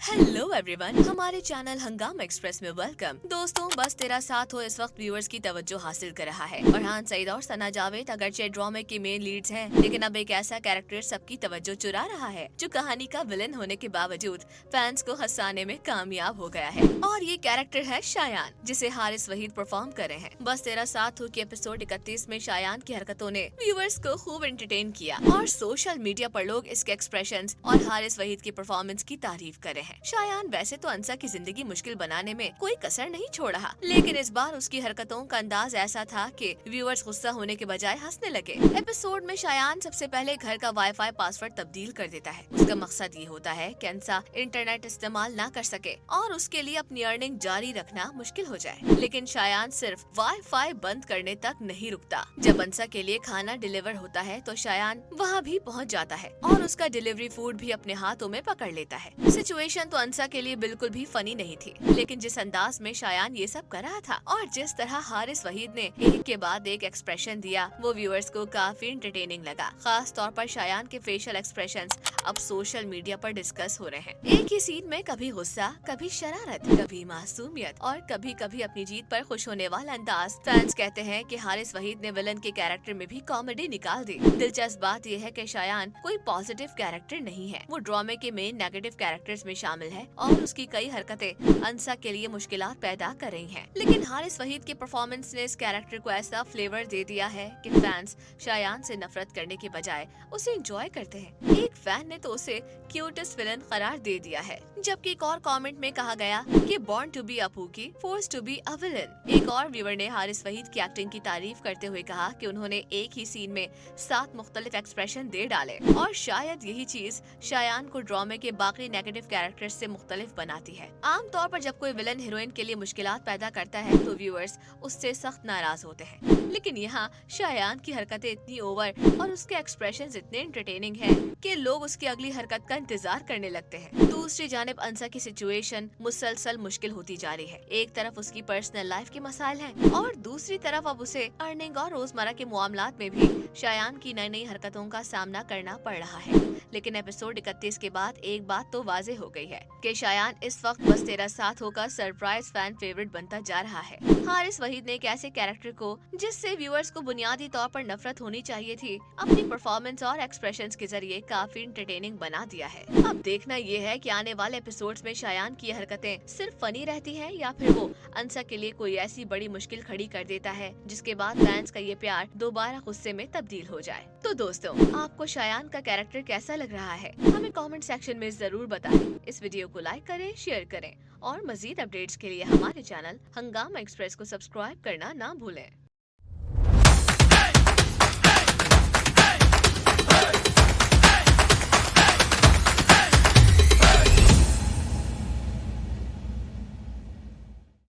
Hello everyone, हमारे channel हंगामा express में वेलकम। दोस्तों, बस तेरा साथ हो इस वक्त व्यूअर्स की तवज्जो हासिल कर रहा है। फरहान सईद और सना जावेद अगरचे ड्रामे के मेन लीड्स हैं, लेकिन अब एक ऐसा कैरेक्टर सबकी तवज्जो चुरा रहा है जो कहानी का विलन होने के बावजूद फैंस को हंसाने में कामयाब हो गया है। और ये कैरेक्टर है शायान, जिसे हारिस वहीद परफॉर्म कर रहे हैं। बस तेरा साथ हो के एपिसोड 31 में शायान की हरकतों ने व्यूअर्स को खूब एंटरटेन किया और सोशल मीडिया पर लोग इसके एक्सप्रेशंस और हारिस वहीद की परफॉर्मेंस की तारीफ कर रहे हैं। शायान वैसे तो अंसा की जिंदगी मुश्किल बनाने में कोई कसर नहीं छोड़ा, लेकिन इस बार उसकी हरकतों का अंदाज ऐसा था कि व्यूअर्स गुस्सा होने के बजाय हंसने लगे। एपिसोड में शायान सबसे पहले घर का वाईफाई पासवर्ड तब्दील कर देता है। उसका मकसद ये होता है कि अंसा इंटरनेट इस्तेमाल न कर सके और उसके लिए अपनी अर्निंग जारी रखना मुश्किल हो जाए। लेकिन शायान सिर्फ वाईफाई बंद करने तक नहीं रुकता। जब अंसा के लिए खाना डिलीवर होता है तो शायान वहाँ भी पहुँच जाता है और उसका डिलीवरी फूड भी अपने हाथों में पकड़ लेता है। सिचुएशन तो अंसा के लिए बिल्कुल भी फनी नहीं थी, लेकिन जिस अंदाज में शायान ये सब कर रहा था और जिस तरह हारिस वहीद ने एक के बाद एक एक्सप्रेशन दिया, वो व्यूअर्स को काफी एंटरटेनिंग लगा। खास तौर पर शायान के फेशियल एक्सप्रेशंस अब सोशल मीडिया पर डिस्कस हो रहे हैं। एक ही सीन में कभी गुस्सा, कभी शरारत, कभी मासूमियत और कभी कभी अपनी जीत पर खुश होने वाला अंदाज। फैंस कहते हैं कि हारिस वहीद ने विलन के कैरेक्टर में भी कॉमेडी निकाल दी। दिलचस्प बात यह है कि शायान कोई पॉजिटिव कैरेक्टर नहीं है, वो ड्रामे के मेन नेगेटिव कैरेक्टर्स में शामिल है और उसकी कई हरकतें अंसा के लिए मुश्किलात पैदा कर रही हैं। लेकिन हारिस वहीद के परफॉर्मेंस ने इस कैरेक्टर को ऐसा फ्लेवर दे दिया है कि फैंस शायान से नफरत करने के बजाय उसे एंजॉय करते हैं। एक फैन ने तो उसे क्यूटेस्ट विलन करार दे दिया है, जबकि एक और कमेंट में कहा गया कि born to be a pookie, forced to be a villain. एक और व्यूअर ने हारिस वहीद की एक्टिंग की तारीफ करते हुए कहा कि उन्होंने एक ही सीन में 7 मुख्तलिफ एक्सप्रेशन दे डाले और शायद यही चीज शायान को ड्रामे के बाकी नेगेटिव कैरेक्टर्स से मुख्तलिफ बनाती है। आमतौर पर जब कोई विलन हीरोइन के लिए मुश्किलात पैदा करता है तो व्यूअर्स उससे सख्त नाराज होते हैं, लेकिन यहाँ शायान की हरकतें इतनी ओवर और उसके एक्सप्रेशंस इतने एंटरटेनिंग हैं कि लोग उसकी अगली हरकत का इंतजार करने लगते हैं। दूसरी जानिब अंसा की सिचुएशन मुसलसल मुश्किल होती जा रही है। एक तरफ उसकी पर्सनल लाइफ के मसाइल हैं और दूसरी तरफ अब उसे अर्निंग और रोजमर्रा के मामलात में भी शायान की नई नई हरकतों का सामना करना पड़ रहा है। लेकिन एपिसोड 31 के बाद एक बात तो वाजे हो गई है कि शायान इस वक्त बस तेरा साथ होकर सरप्राइज फैन फेवरेट बनता जा रहा है। हारिस वहीद ने एक ऐसे कैरेक्टर को, जिससे व्यूअर्स को बुनियादी तौर पर नफरत होनी चाहिए थी, अपनी परफॉर्मेंस और एक्सप्रेशंस के जरिए काफी एंटरटेनिंग बना दिया है। अब देखना ये है कि आने वाले एपिसोड्स में शायान की हरकतें सिर्फ फनी रहती हैं या फिर वो अंसा के लिए कोई ऐसी बड़ी मुश्किल खड़ी कर देता है जिसके बाद फैंस का ये प्यार दोबारा गुस्से में तब्दील हो जाए। तो दोस्तों, आपको शायान का कैरेक्टर कैसा लग रहा है? हमें कमेंट सेक्शन में जरूर बताएं। इस वीडियो को लाइक करें, शेयर करें और मजीद अपडेट्स के लिए हमारे चैनल हंगामा एक्सप्रेस को सब्सक्राइब करना ना भूलें।